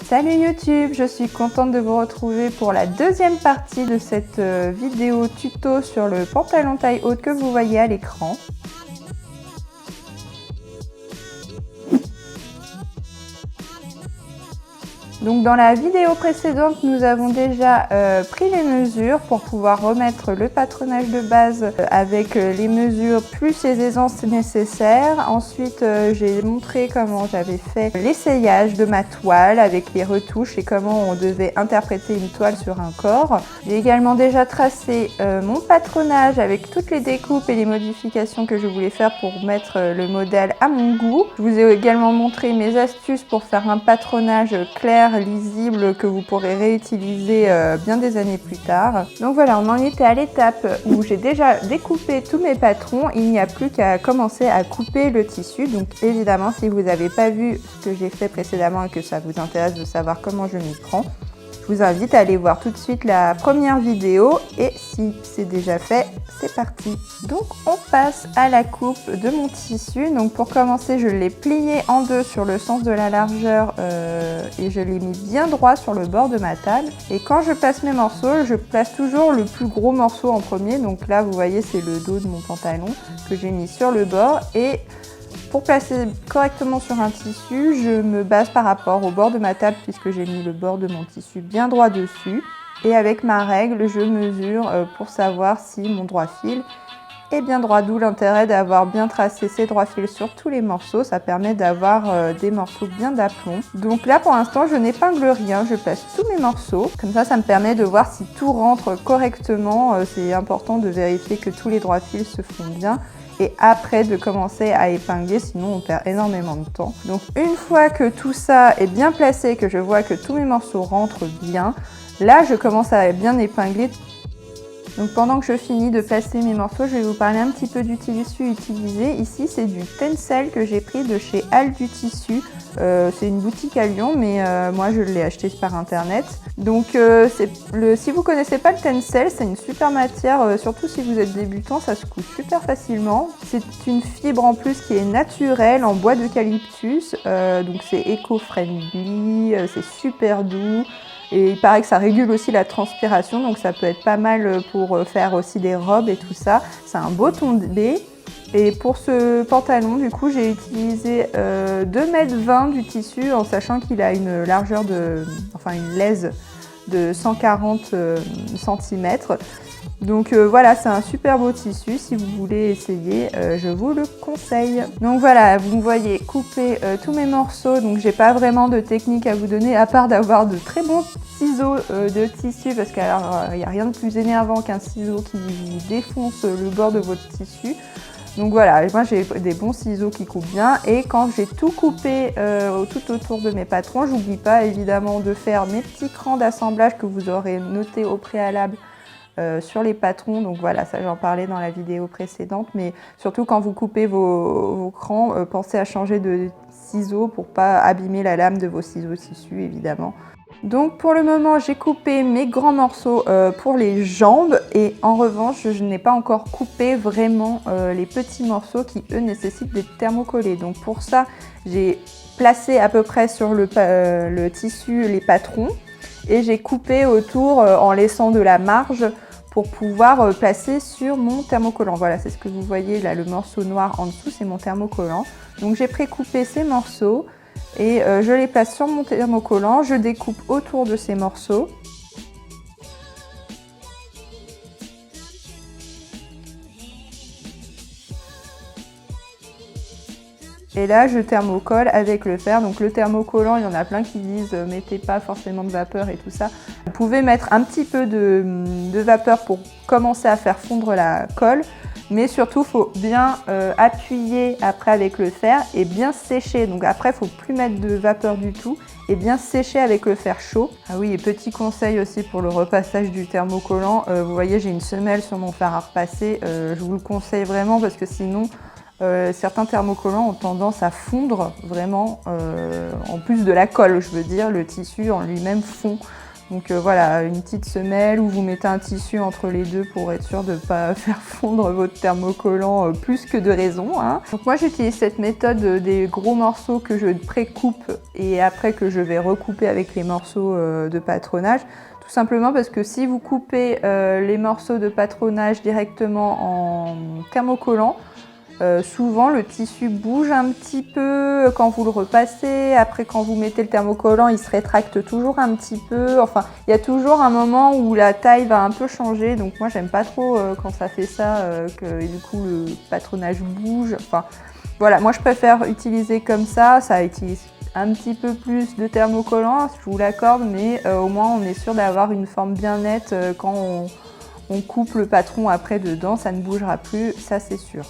Salut YouTube, je suis contente de vous retrouver pour la deuxième partie de cette vidéo tuto sur le pantalon taille haute que vous voyez à l'écran. Donc dans la vidéo précédente, nous avons déjà pris les mesures pour pouvoir remettre le patronage de base avec les mesures plus les aisances nécessaires. Ensuite, j'ai montré comment j'avais fait l'essayage de ma toile avec les retouches et comment on devait interpréter une toile sur un corps. J'ai également déjà tracé mon patronage avec toutes les découpes et les modifications que je voulais faire pour mettre le modèle à mon goût. Je vous ai également montré mes astuces pour faire un patronage clair, lisible, que vous pourrez réutiliser bien des années plus tard. Donc voilà, on en était à l'étape où j'ai déjà découpé tous mes patrons. Il n'y a plus qu'à commencer à couper le tissu. Donc évidemment, si vous n'avez pas vu ce que j'ai fait précédemment et que ça vous intéresse de savoir comment je m'y prends, je vous invite à aller voir tout de suite la première vidéo et si c'est déjà fait, c'est parti. Donc on passe à la coupe de mon tissu. Donc pour commencer, je l'ai plié en deux sur le sens de la largeur et je l'ai mis bien droit sur le bord de ma table. Et quand je place mes morceaux, je place toujours le plus gros morceau en premier. Donc là, vous voyez, c'est le dos de mon pantalon que j'ai mis sur le bord. Et pour placer correctement sur un tissu, je me base par rapport au bord de ma table puisque j'ai mis le bord de mon tissu bien droit dessus. Et avec ma règle, je mesure pour savoir si mon droit fil est bien droit. D'où l'intérêt d'avoir bien tracé ces droits fils sur tous les morceaux. Ça permet d'avoir des morceaux bien d'aplomb. Donc là, pour l'instant, je n'épingle rien. Je place tous mes morceaux. Comme ça me permet de voir si tout rentre correctement. C'est important de vérifier que tous les droits fils se font bien. Et après de commencer à épingler, sinon on perd énormément de temps. Donc une fois que tout ça est bien placé, que je vois que tous mes morceaux rentrent bien, là je commence à bien épingler. Donc pendant que je finis de placer mes morceaux, je vais vous parler un petit peu du tissu utilisé. Ici c'est du tencel que j'ai pris de chez Al du Tissu. C'est une boutique à Lyon, mais moi je l'ai acheté par internet. Donc si vous connaissez pas le tencel, c'est une super matière, surtout si vous êtes débutant, ça se coud super facilement. C'est une fibre en plus qui est naturelle en bois d'eucalyptus, donc c'est éco-friendly, c'est super doux. Et il paraît que ça régule aussi la transpiration, donc ça peut être pas mal pour faire aussi des robes et tout ça. C'est un beau tombé. Et pour ce pantalon, du coup, j'ai utilisé 2,20 m du tissu en sachant qu'il a une largeur une lèse de 140 cm. Donc voilà, c'est un super beau tissu. Si vous voulez essayer, je vous le conseille. Donc voilà, vous me voyez couper tous mes morceaux. Donc j'ai pas vraiment de technique à vous donner à part d'avoir de très bons ciseaux de tissu parce qu'il n'y a rien de plus énervant qu'un ciseau qui vous défonce le bord de votre tissu. Donc voilà, moi j'ai des bons ciseaux qui coupent bien et quand j'ai tout coupé tout autour de mes patrons, j'oublie pas évidemment de faire mes petits crans d'assemblage que vous aurez notés au préalable sur les patrons. Donc voilà, ça j'en parlais dans la vidéo précédente, mais surtout quand vous coupez vos crans, pensez à changer de ciseaux pour pas abîmer la lame de vos ciseaux tissu évidemment. Donc pour le moment j'ai coupé mes grands morceaux pour les jambes et en revanche je n'ai pas encore coupé vraiment les petits morceaux qui eux nécessitent d'être thermocollés. Donc pour ça j'ai placé à peu près sur le tissu les patrons et j'ai coupé autour en laissant de la marge pour pouvoir placer sur mon thermocollant. Voilà, c'est ce que vous voyez là, le morceau noir en dessous, c'est mon thermocollant. Donc j'ai précoupé ces morceaux et je les place sur mon thermocollant, je découpe autour de ces morceaux. Et là, je thermocolle avec le fer. Donc le thermocollant, il y en a plein qui disent mettez pas forcément de vapeur et tout ça. Vous pouvez mettre un petit peu de vapeur pour commencer à faire fondre la colle. Mais surtout, il faut bien appuyer après avec le fer et bien sécher. Donc après, il ne faut plus mettre de vapeur du tout et bien sécher avec le fer chaud. Ah oui, et petit conseil aussi pour le repassage du thermocollant. Vous voyez, j'ai une semelle sur mon fer à repasser. Je vous le conseille vraiment parce que sinon, certains thermocollants ont tendance à fondre vraiment, en plus de la colle, je veux dire, le tissu en lui-même fond. Donc voilà, une petite semelle où vous mettez un tissu entre les deux pour être sûr de ne pas faire fondre votre thermocollant plus que de raison, hein. Donc moi j'utilise cette méthode des gros morceaux que je pré-coupe et après que je vais recouper avec les morceaux de patronage. Tout simplement parce que si vous coupez les morceaux de patronage directement en thermocollant, souvent le tissu bouge un petit peu quand vous le repassez, après quand vous mettez le thermocollant il se rétracte toujours un petit peu, enfin il y a toujours un moment où la taille va un peu changer, donc moi j'aime pas trop quand ça fait ça, que du coup le patronage bouge, enfin voilà, moi je préfère utiliser comme ça utilise un petit peu plus de thermocollant, je vous l'accorde, mais au moins on est sûr d'avoir une forme bien nette quand on coupe le patron après dedans, ça ne bougera plus, ça c'est sûr.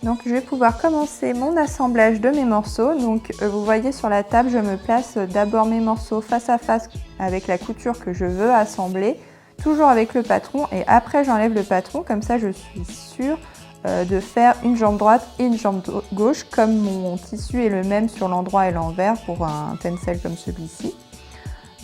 Donc je vais pouvoir commencer mon assemblage de mes morceaux. Donc vous voyez sur la table, je me place d'abord mes morceaux face à face avec la couture que je veux assembler, toujours avec le patron, et après j'enlève le patron, comme ça je suis sûre de faire une jambe droite et une jambe gauche, comme mon tissu est le même sur l'endroit et l'envers pour un tencel comme celui-ci.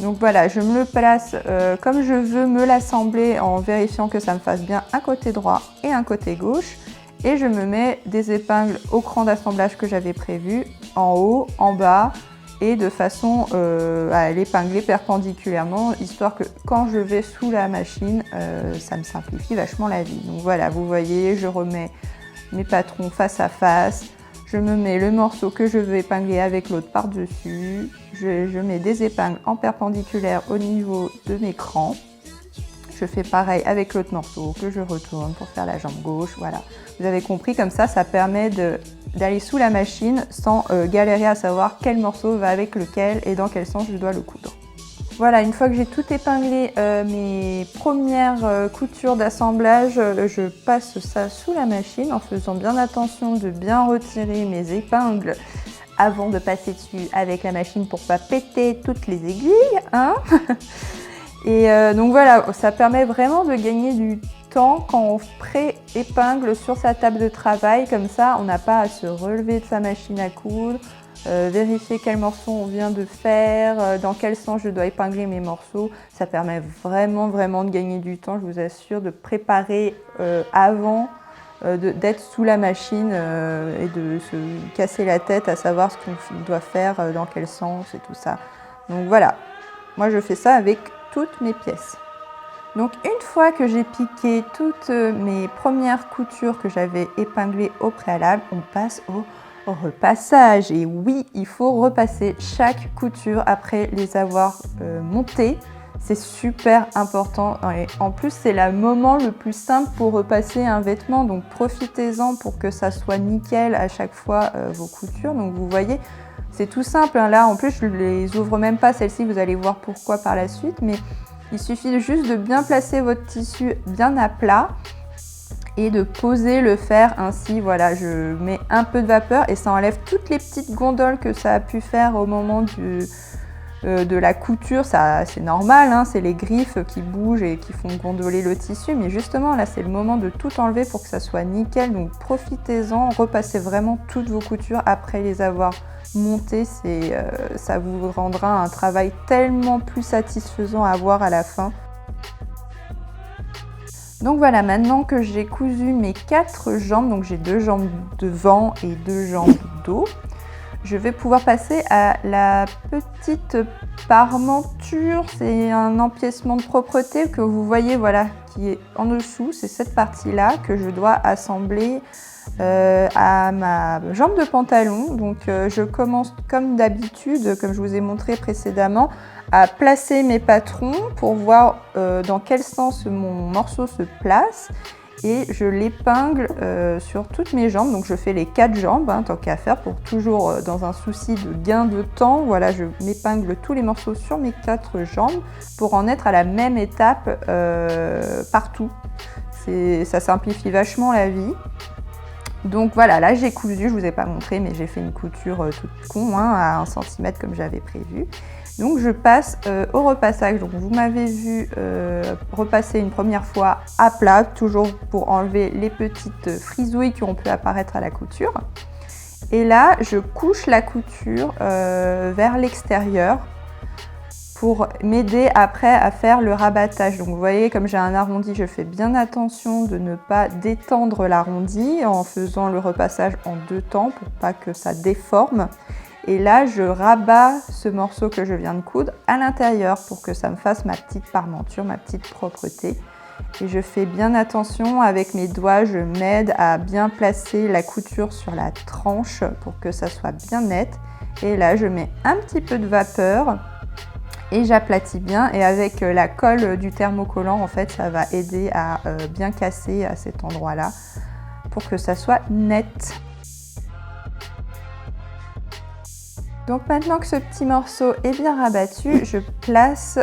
Donc voilà, je me le place comme je veux me l'assembler en vérifiant que ça me fasse bien un côté droit et un côté gauche. Et je me mets des épingles au cran d'assemblage que j'avais prévu, en haut, en bas, et de façon à l'épingler perpendiculairement, histoire que quand je vais sous la machine, ça me simplifie vachement la vie. Donc voilà, vous voyez, je remets mes patrons face à face, je me mets le morceau que je veux épingler avec l'autre par-dessus, je mets des épingles en perpendiculaire au niveau de mes crans. Je fais pareil avec l'autre morceau que je retourne pour faire la jambe gauche, voilà. Vous avez compris, comme ça permet d'aller sous la machine sans galérer à savoir quel morceau va avec lequel et dans quel sens je dois le coudre. Voilà, une fois que j'ai tout épinglé mes premières coutures d'assemblage, je passe ça sous la machine en faisant bien attention de bien retirer mes épingles avant de passer dessus avec la machine pour pas péter toutes les aiguilles, hein. Et donc voilà, ça permet vraiment de gagner du temps quand on pré-épingle sur sa table de travail, comme ça on n'a pas à se relever de sa machine à coudre, vérifier quel morceau on vient de faire, dans quel sens je dois épingler mes morceaux. Ça permet vraiment de gagner du temps, je vous assure, de préparer avant d'être sous la machine et de se casser la tête à savoir ce qu'on doit faire, dans quel sens et tout ça. Donc voilà, moi je fais ça avec toutes mes pièces. Donc une fois que j'ai piqué toutes mes premières coutures que j'avais épinglées au préalable, on passe au repassage. Et oui, il faut repasser chaque couture après les avoir montées. C'est super important et en plus c'est le moment le plus simple pour repasser un vêtement, donc profitez-en pour que ça soit nickel à chaque fois vos coutures. Donc vous voyez, c'est tout simple, hein. Là en plus je ne les ouvre même pas, celles-ci, vous allez voir pourquoi par la suite, mais il suffit juste de bien placer votre tissu bien à plat et de poser le fer ainsi. Voilà, je mets un peu de vapeur et ça enlève toutes les petites gondoles que ça a pu faire au moment de la couture. C'est normal, hein, c'est les griffes qui bougent et qui font gondoler le tissu, mais justement là c'est le moment de tout enlever pour que ça soit nickel. Donc profitez-en, repassez vraiment toutes vos coutures après les avoir montées, ça vous rendra un travail tellement plus satisfaisant à voir à la fin. Donc voilà, maintenant que j'ai cousu mes 4 jambes, donc j'ai 2 jambes devant et 2 jambes dos, je vais pouvoir passer à la petite parmenture. C'est un empiècement de propreté que vous voyez, voilà, qui est en dessous. C'est cette partie-là que je dois assembler à ma jambe de pantalon. Donc je commence comme d'habitude, comme je vous ai montré précédemment, à placer mes patrons pour voir dans quel sens mon morceau se place. Et je l'épingle sur toutes mes jambes, donc je fais les 4 jambes, hein, tant qu'à faire, pour toujours dans un souci de gain de temps. Voilà, je m'épingle tous les morceaux sur mes 4 jambes pour en être à la même étape partout. Ça simplifie vachement la vie. Donc voilà, là j'ai cousu, je vous ai pas montré, mais j'ai fait une couture toute con, hein, à 1 cm comme j'avais prévu. Donc je passe au repassage. Donc vous m'avez vu repasser une première fois à plat, toujours pour enlever les petites frisouilles qui ont pu apparaître à la couture. Et là, je couche la couture vers l'extérieur pour m'aider après à faire le rabattage. Donc vous voyez, comme j'ai un arrondi, je fais bien attention de ne pas détendre l'arrondi en faisant le repassage en 2 temps pour pas que ça déforme. Et là, je rabats ce morceau que je viens de coudre à l'intérieur pour que ça me fasse ma petite parmenture, ma petite propreté. Et je fais bien attention avec mes doigts, je m'aide à bien placer la couture sur la tranche pour que ça soit bien net. Et là, je mets un petit peu de vapeur et j'aplatis bien. Et avec la colle du thermocollant, en fait, ça va aider à bien casser à cet endroit-là pour que ça soit net. Donc maintenant que ce petit morceau est bien rabattu, je place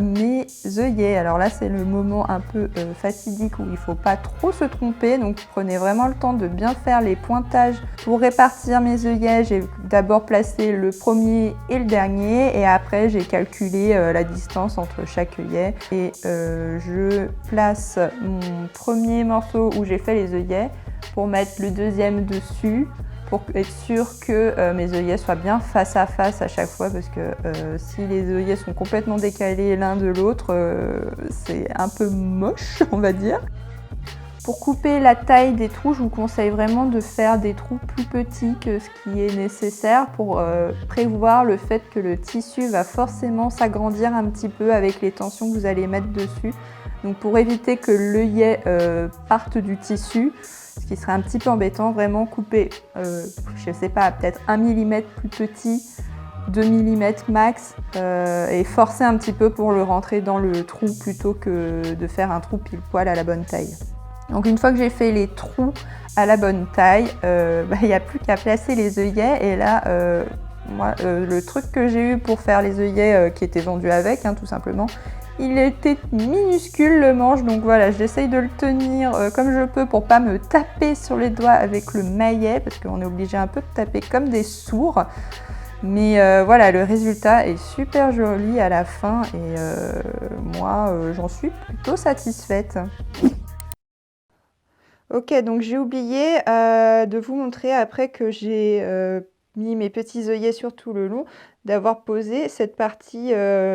mes œillets. Alors là, c'est le moment un peu fatidique où il ne faut pas trop se tromper. Donc prenez vraiment le temps de bien faire les pointages. Pour répartir mes œillets, j'ai d'abord placé le premier et le dernier. Et après, j'ai calculé la distance entre chaque œillet. Et je place mon premier morceau où j'ai fait les œillets pour mettre le deuxième dessus, pour être sûr que mes œillets soient bien face à face à chaque fois, parce que si les œillets sont complètement décalés l'un de l'autre, c'est un peu moche, on va dire. Pour couper la taille des trous, je vous conseille vraiment de faire des trous plus petits que ce qui est nécessaire pour prévoir le fait que le tissu va forcément s'agrandir un petit peu avec les tensions que vous allez mettre dessus. Donc pour éviter que l'œillet parte du tissu, ce qui serait un petit peu embêtant, vraiment couper, je sais pas, peut-être 1 mm plus petit, 2 mm max, et forcer un petit peu pour le rentrer dans le trou plutôt que de faire un trou pile poil à la bonne taille. Donc une fois que j'ai fait les trous à la bonne taille, il n'y a plus qu'à placer les œillets. Et là, moi, le truc que j'ai eu pour faire les œillets qui étaient vendus avec, tout simplement, il était minuscule le manche, donc voilà, j'essaye de le tenir comme je peux pour pas me taper sur les doigts avec le maillet, parce qu'on est obligé un peu de taper comme des sourds. Mais voilà, le résultat est super joli à la fin et moi, j'en suis plutôt satisfaite. Ok, donc j'ai oublié de vous montrer après que j'ai mis mes petits œillets sur tout le long, d'avoir posé cette partie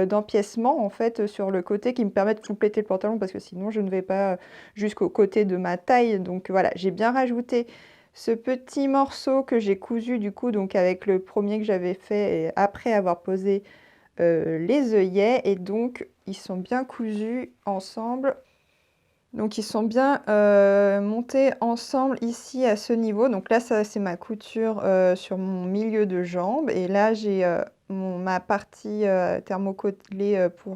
d'empiècement en fait sur le côté qui me permet de compléter le pantalon, parce que sinon je ne vais pas jusqu'au côté de ma taille. Donc voilà, j'ai bien rajouté ce petit morceau que j'ai cousu du coup, donc avec le premier que j'avais fait après avoir posé les œillets, et donc ils sont bien cousus ensemble. Donc ils sont bien montés ensemble ici à ce niveau. Donc là, ça c'est ma couture sur mon milieu de jambe. Et là, j'ai ma partie thermocollée pour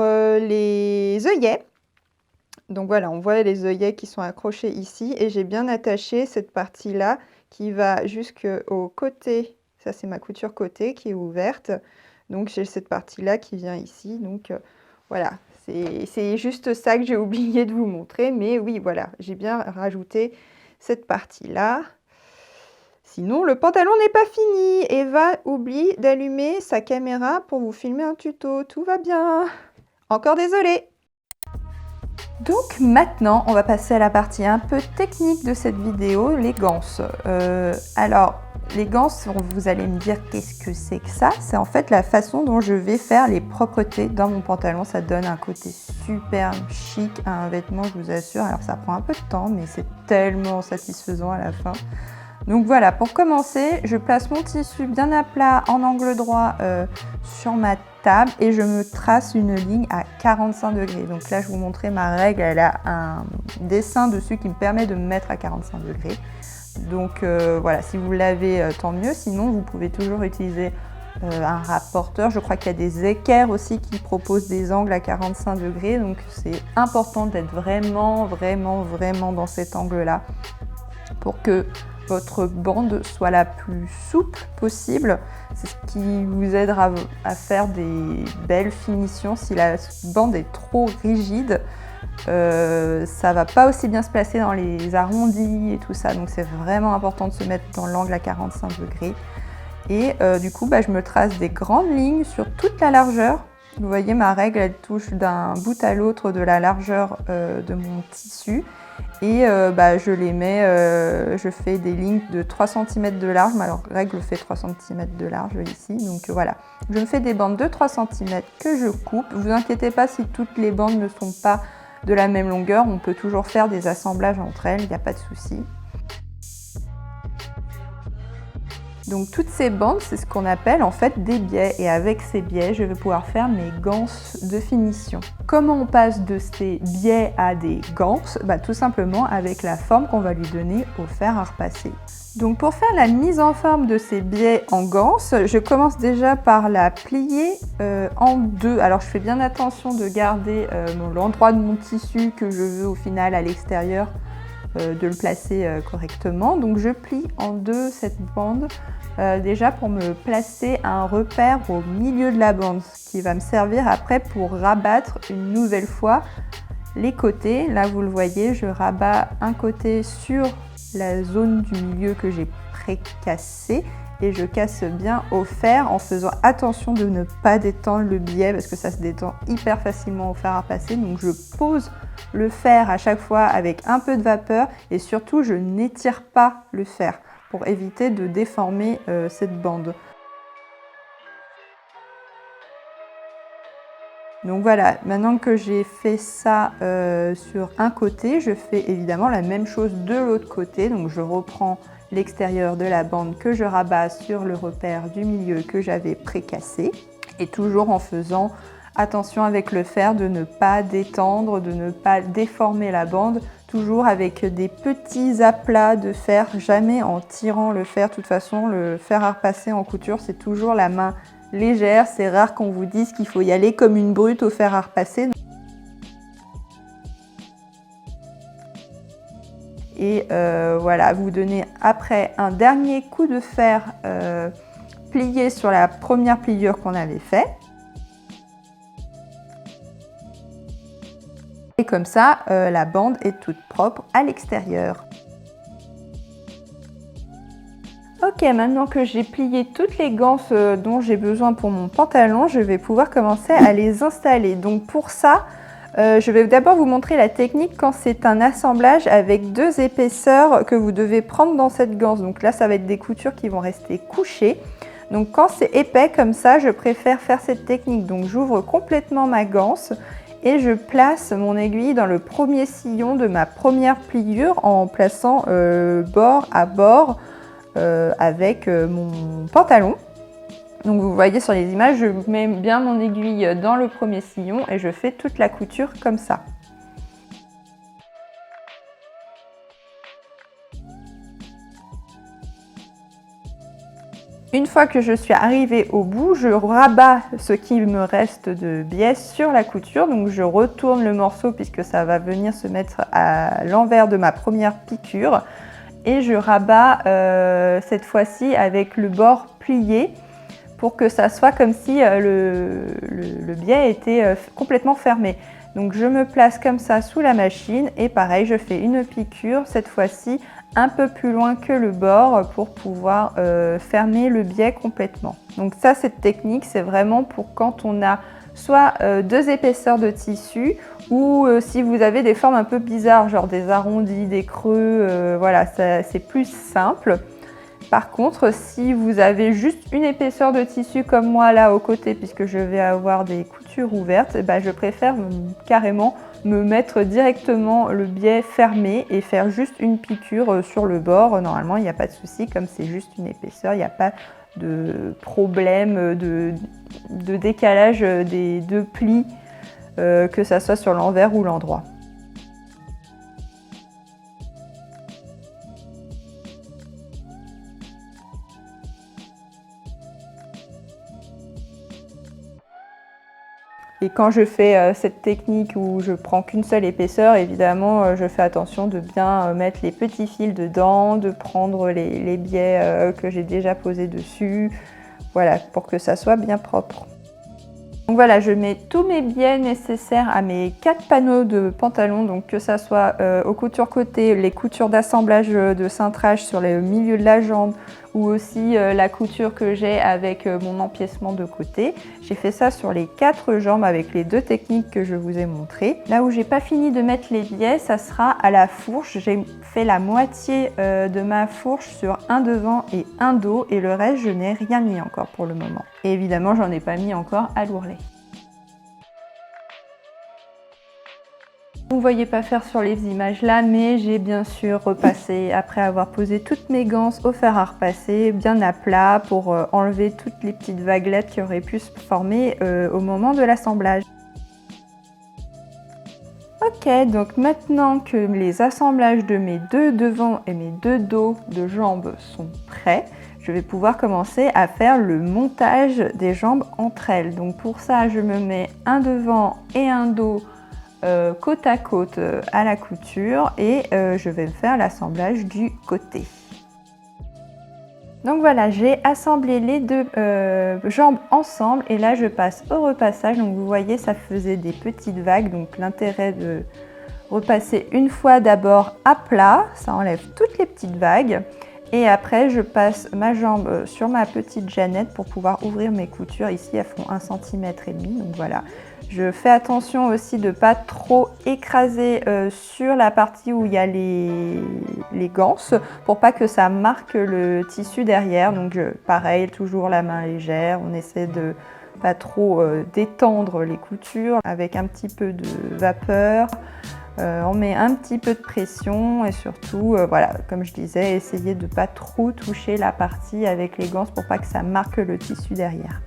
les œillets. Donc voilà, on voit les œillets qui sont accrochés ici. Et j'ai bien attaché cette partie-là qui va jusqu'au côté. Ça, c'est ma couture côté qui est ouverte. Donc j'ai cette partie-là qui vient ici. Donc voilà. C'est juste ça que j'ai oublié de vous montrer, mais oui, voilà, j'ai bien rajouté cette partie-là. Sinon, le pantalon n'est pas fini. Eva oublie d'allumer sa caméra pour vous filmer un tuto. Tout va bien. Encore désolée. Donc maintenant, on va passer à la partie un peu technique de cette vidéo, les ganses. Alors, les ganses, vous allez me dire qu'est-ce que c'est que ça? C'est en fait la façon dont je vais faire les propretés dans mon pantalon. Ça donne un côté super chic à un vêtement, je vous assure. Alors ça prend un peu de temps, mais c'est tellement satisfaisant à la fin. Donc voilà, pour commencer, je place mon tissu bien à plat en angle droit sur ma table et je me trace une ligne à 45 degrés. Donc là, je vous montrais ma règle, elle a un dessin dessus qui me permet de me mettre à 45 degrés. Donc voilà, si vous l'avez, tant mieux. Sinon, vous pouvez toujours utiliser un rapporteur. Je crois qu'il y a des équerres aussi qui proposent des angles à 45 degrés. Donc c'est important d'être vraiment dans cet angle-là pour que votre bande soit la plus souple possible. C'est ce qui vous aidera à faire des belles finitions. Si la bande est trop rigide, ça va pas aussi bien se placer dans les arrondis et tout ça. Donc c'est vraiment important de se mettre dans l'angle à 45 degrés. Et du coup, je me trace des grandes lignes sur toute la largeur Vous voyez, ma règle, elle touche d'un bout à l'autre de la largeur de mon tissu. Et je les mets, je fais des lignes de 3 cm de large. Ma règle fait 3 cm de large ici. Donc voilà, je me fais des bandes de 3 cm que je coupe. Ne vous inquiétez pas si toutes les bandes ne sont pas de la même longueur. On peut toujours faire des assemblages entre elles, il n'y a pas de souci. Donc toutes ces bandes, c'est ce qu'on appelle en fait des biais, et avec ces biais, je vais pouvoir faire mes ganses de finition. Comment on passe de ces biais à des ganses? Tout simplement avec la forme qu'on va lui donner au fer à repasser. Donc pour faire la mise en forme de ces biais en ganses, je commence déjà par la plier en deux. Alors je fais bien attention de garder l'endroit de mon tissu que je veux au final à l'extérieur, de le placer correctement. Donc je plie en deux cette bande déjà pour me placer un repère au milieu de la bande, ce qui va me servir après pour rabattre une nouvelle fois les côtés. Là vous le voyez, je rabats un côté sur la zone du milieu que j'ai précassé et je casse bien au fer en faisant attention de ne pas détendre le biais parce que ça se détend hyper facilement au fer à repasser. Donc je pose le fer à chaque fois avec un peu de vapeur et surtout je n'étire pas le fer pour éviter de déformer cette bande. Donc voilà, maintenant que j'ai fait ça sur un côté, je fais évidemment la même chose de l'autre côté. Donc je reprends l'extérieur de la bande que je rabats sur le repère du milieu que j'avais précassé. Et toujours en faisant attention avec le fer de ne pas détendre, de ne pas déformer la bande. Toujours avec des petits aplats de fer, jamais en tirant le fer. De toute façon, le fer à repasser en couture, c'est toujours la main légère. C'est rare qu'on vous dise qu'il faut y aller comme une brute au fer à repasser. Et voilà, vous donnez après un dernier coup de fer plié sur la première pliure qu'on avait fait. Et comme ça, la bande est toute propre à l'extérieur. Ok, maintenant que j'ai plié toutes les ganses dont j'ai besoin pour mon pantalon, je vais pouvoir commencer à les installer. Donc pour ça, je vais d'abord vous montrer la technique quand c'est un assemblage avec deux épaisseurs que vous devez prendre dans cette ganse. Donc là, ça va être des coutures qui vont rester couchées. Donc quand c'est épais comme ça, je préfère faire cette technique. Donc j'ouvre complètement ma ganse et je place mon aiguille dans le premier sillon de ma première pliure en plaçant bord à bord avec mon pantalon. Donc vous voyez sur les images, je mets bien mon aiguille dans le premier sillon et je fais toute la couture comme ça. Une fois que je suis arrivée au bout, je rabats ce qui me reste de biais sur la couture. Donc je retourne le morceau puisque ça va venir se mettre à l'envers de ma première piqûre. Et je rabats cette fois-ci avec le bord plié pour que ça soit comme si le biais était complètement fermé. Donc je me place comme ça sous la machine et pareil, je fais une piqûre cette fois-ci un peu plus loin que le bord pour pouvoir fermer le biais complètement. Donc ça, cette technique, c'est vraiment pour quand on a soit deux épaisseurs de tissu ou si vous avez des formes un peu bizarres, genre des arrondis, des creux, voilà, c'est plus simple. Par contre, si vous avez juste une épaisseur de tissu comme moi là au côté, puisque je vais avoir des coutures ouvertes, je préfère carrément me mettre directement le biais fermé et faire juste une piqûre sur le bord. Normalement, il n'y a pas de souci, comme c'est juste une épaisseur, il n'y a pas de problème de décalage des deux plis, que ça soit sur l'envers ou l'endroit. Et quand je fais cette technique où je prends qu'une seule épaisseur, évidemment, je fais attention de bien mettre les petits fils dedans, de prendre les biais que j'ai déjà posés dessus, voilà, pour que ça soit bien propre. Donc voilà, je mets tous mes biais nécessaires à mes 4 panneaux de pantalon, donc que ça soit aux coutures côté, les coutures d'assemblage de cintrage sur le milieu de la jambe ou aussi la couture que j'ai avec mon empiècement de côté. J'ai fait ça sur les 4 jambes avec les 2 techniques que je vous ai montrées. Là où j'ai pas fini de mettre les biais, ça sera à la fourche. J'ai fait la moitié de ma fourche sur un devant et un dos et le reste je n'ai rien mis encore pour le moment. Et évidemment j'en ai pas mis encore à l'ourlet. Vous ne voyez pas faire sur les images là, mais j'ai bien sûr repassé, après avoir posé toutes mes ganses au fer à repasser, bien à plat pour enlever toutes les petites vaguelettes qui auraient pu se former au moment de l'assemblage. Ok, donc maintenant que les assemblages de mes 2 devants et mes 2 dos de jambes sont prêts, je vais pouvoir commencer à faire le montage des jambes entre elles. Donc pour ça, je me mets un devant et un dos côte à côte à la couture et je vais faire l'assemblage du côté. Donc voilà, j'ai assemblé les 2 jambes ensemble et là je passe au repassage. Donc vous voyez, ça faisait des petites vagues, donc l'intérêt de repasser une fois d'abord à plat, ça enlève toutes les petites vagues. Et après, je passe ma jambe sur ma petite jeannette pour pouvoir ouvrir mes coutures. Ici, elles font 1,5 cm. Donc voilà. Je fais attention aussi de ne pas trop écraser sur la partie où il y a les ganses pour pas que ça marque le tissu derrière. Donc pareil, toujours la main légère. On essaie de pas trop détendre les coutures avec un petit peu de vapeur. On met un petit peu de pression et surtout, voilà, comme je disais, essayer de ne pas trop toucher la partie avec les ganses pour pas que ça marque le tissu derrière.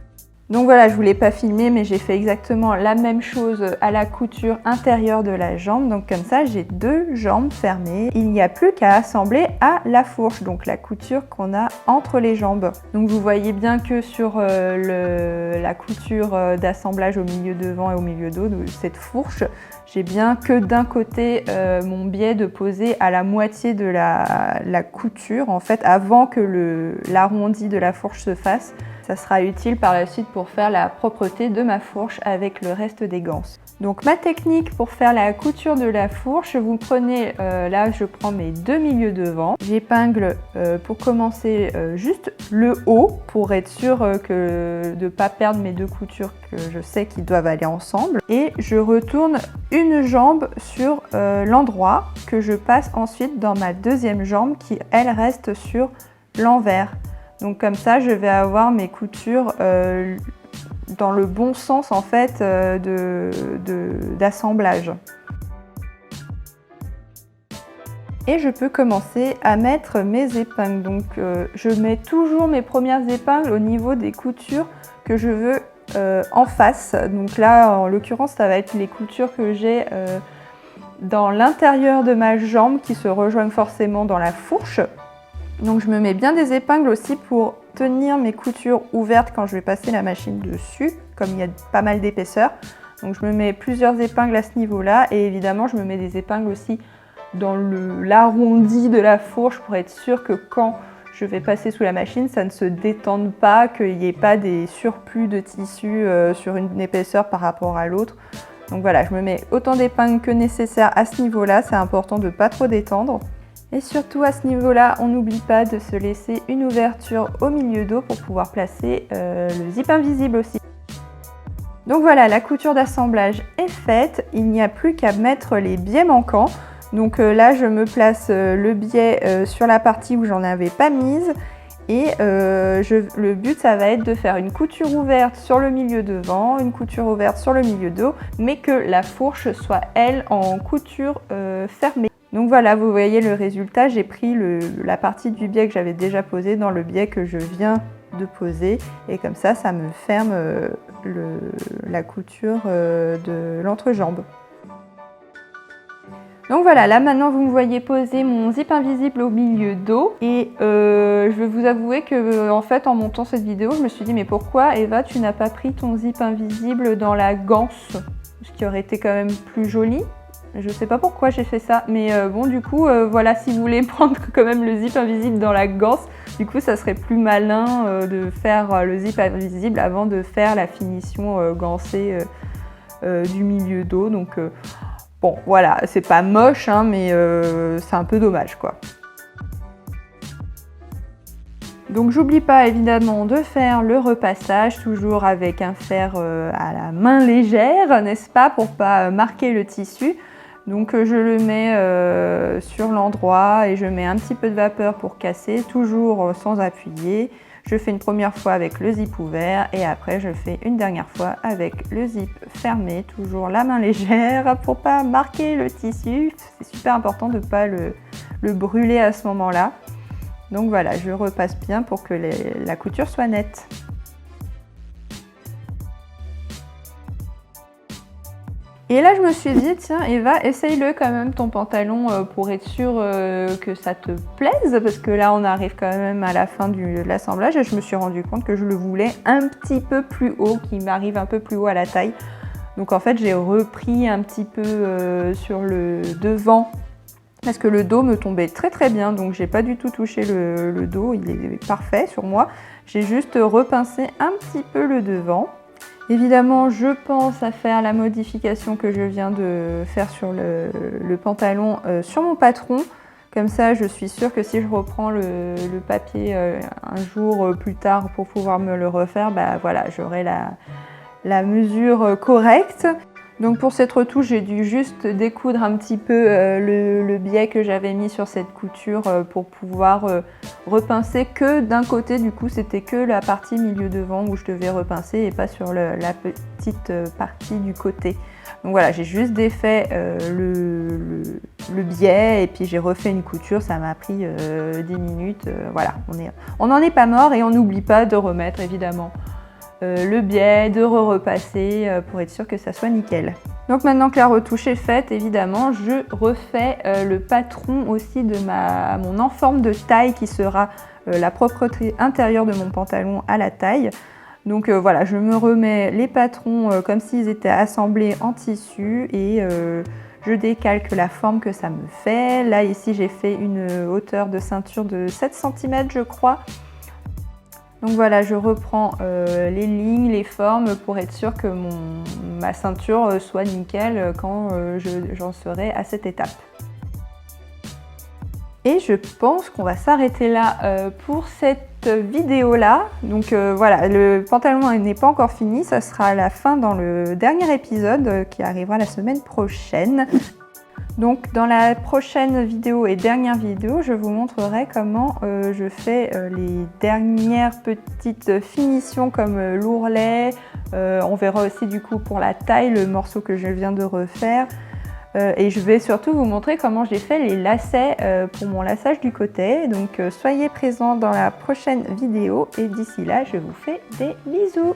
Donc voilà, je ne voulais pas filmer, mais j'ai fait exactement la même chose à la couture intérieure de la jambe. Donc comme ça, j'ai 2 jambes fermées. Il n'y a plus qu'à assembler à la fourche, donc la couture qu'on a entre les jambes. Donc vous voyez bien que sur la couture d'assemblage au milieu devant et au milieu dos de cette fourche, j'ai bien que d'un côté mon biais de poser à la moitié de la couture, en fait, avant que l'arrondi de la fourche se fasse. Ça sera utile par la suite pour faire la propreté de ma fourche avec le reste des ganses. Donc ma technique pour faire la couture de la fourche, vous prenez, là je prends mes 2 milieux devant. J'épingle pour commencer juste le haut pour être sûr de ne pas perdre mes 2 coutures que je sais qu'ils doivent aller ensemble. Et je retourne une jambe sur l'endroit que je passe ensuite dans ma deuxième jambe qui elle reste sur l'envers. Donc comme ça, je vais avoir mes coutures dans le bon sens en fait d'assemblage. Et je peux commencer à mettre mes épingles. Donc je mets toujours mes premières épingles au niveau des coutures que je veux en face. Donc là, en l'occurrence, ça va être les coutures que j'ai dans l'intérieur de ma jambe qui se rejoignent forcément dans la fourche. Donc je me mets bien des épingles aussi pour tenir mes coutures ouvertes quand je vais passer la machine dessus, comme il y a pas mal d'épaisseur. Donc je me mets plusieurs épingles à ce niveau-là et évidemment je me mets des épingles aussi dans l'arrondi de la fourche pour être sûr que quand je vais passer sous la machine, ça ne se détende pas, qu'il n'y ait pas des surplus de tissu sur une épaisseur par rapport à l'autre. Donc voilà, je me mets autant d'épingles que nécessaire à ce niveau-là, c'est important de ne pas trop détendre. Et surtout à ce niveau-là, on n'oublie pas de se laisser une ouverture au milieu dos pour pouvoir placer le zip invisible aussi. Donc voilà, la couture d'assemblage est faite, il n'y a plus qu'à mettre les biais manquants. Donc là, je me place le biais sur la partie où j'en avais pas mise. Et le but, ça va être de faire une couture ouverte sur le milieu devant, une couture ouverte sur le milieu dos, mais que la fourche soit, elle, en couture fermée. Donc voilà, vous voyez le résultat, j'ai pris la partie du biais que j'avais déjà posé dans le biais que je viens de poser. Et comme ça, ça me ferme la couture de l'entrejambe. Donc voilà, là maintenant vous me voyez poser mon zip invisible au milieu dos et je vais vous avouer que en fait en montant cette vidéo je me suis dit mais pourquoi Eva tu n'as pas pris ton zip invisible dans la ganse, ce qui aurait été quand même plus joli. Je sais pas pourquoi j'ai fait ça, mais bon du coup voilà, si vous voulez prendre quand même le zip invisible dans la ganse, du coup ça serait plus malin de faire le zip invisible avant de faire la finition gansée du milieu dos. Donc bon voilà, c'est pas moche hein, mais c'est un peu dommage quoi. Donc j'oublie pas évidemment de faire le repassage, toujours avec un fer à la main légère, n'est-ce pas, pour pas marquer le tissu. Donc je le mets sur l'endroit et je mets un petit peu de vapeur pour casser, toujours sans appuyer. Je fais une première fois avec le zip ouvert et après je fais une dernière fois avec le zip fermé, toujours la main légère pour pas marquer le tissu. C'est super important de ne pas le brûler à ce moment-là. Donc voilà, je repasse bien pour que la couture soit nette. Et là, je me suis dit, tiens, Eva, essaye-le quand même ton pantalon pour être sûre que ça te plaise, parce que là, on arrive quand même à la fin de l'assemblage et je me suis rendu compte que je le voulais un petit peu plus haut, qu'il m'arrive un peu plus haut à la taille. Donc en fait, j'ai repris un petit peu sur le devant, parce que le dos me tombait très bien, donc j'ai pas du tout touché le dos, il est parfait sur moi. J'ai juste repincé un petit peu le devant. Évidemment, je pense à faire la modification que je viens de faire sur le pantalon sur mon patron. Comme ça, je suis sûre que si je reprends le papier un jour plus tard pour pouvoir me le refaire, bah voilà, j'aurai la mesure correcte. Donc pour cette retouche, j'ai dû juste découdre un petit peu le biais que j'avais mis sur cette couture pour pouvoir repincer que d'un côté. Du coup, c'était que la partie milieu devant où je devais repincer et pas sur la petite partie du côté. Donc voilà, j'ai juste défait le biais et puis j'ai refait une couture. Ça m'a pris 10 minutes. Voilà, on n'en est pas mort et on n'oublie pas de remettre évidemment le biais, de repasser pour être sûr que ça soit nickel. Donc maintenant que la retouche est faite, évidemment, je refais le patron aussi de mon enforme de taille qui sera la propreté intérieure de mon pantalon à la taille. Donc voilà, je me remets les patrons comme s'ils étaient assemblés en tissu et je décalque la forme que ça me fait. Là ici j'ai fait une hauteur de ceinture de 7 cm je crois. Donc voilà, je reprends les lignes, les formes pour être sûre que ma ceinture soit nickel quand j'en serai à cette étape. Et je pense qu'on va s'arrêter là pour cette vidéo-là. Donc voilà, le pantalon n'est pas encore fini, ça sera à la fin dans le dernier épisode qui arrivera la semaine prochaine. Donc dans la prochaine vidéo et dernière vidéo, je vous montrerai comment je fais les dernières petites finitions comme l'ourlet. On verra aussi du coup pour la taille, le morceau que je viens de refaire. Et je vais surtout vous montrer comment j'ai fait les lacets pour mon laçage du côté. Donc soyez présents dans la prochaine vidéo et d'ici là, je vous fais des bisous.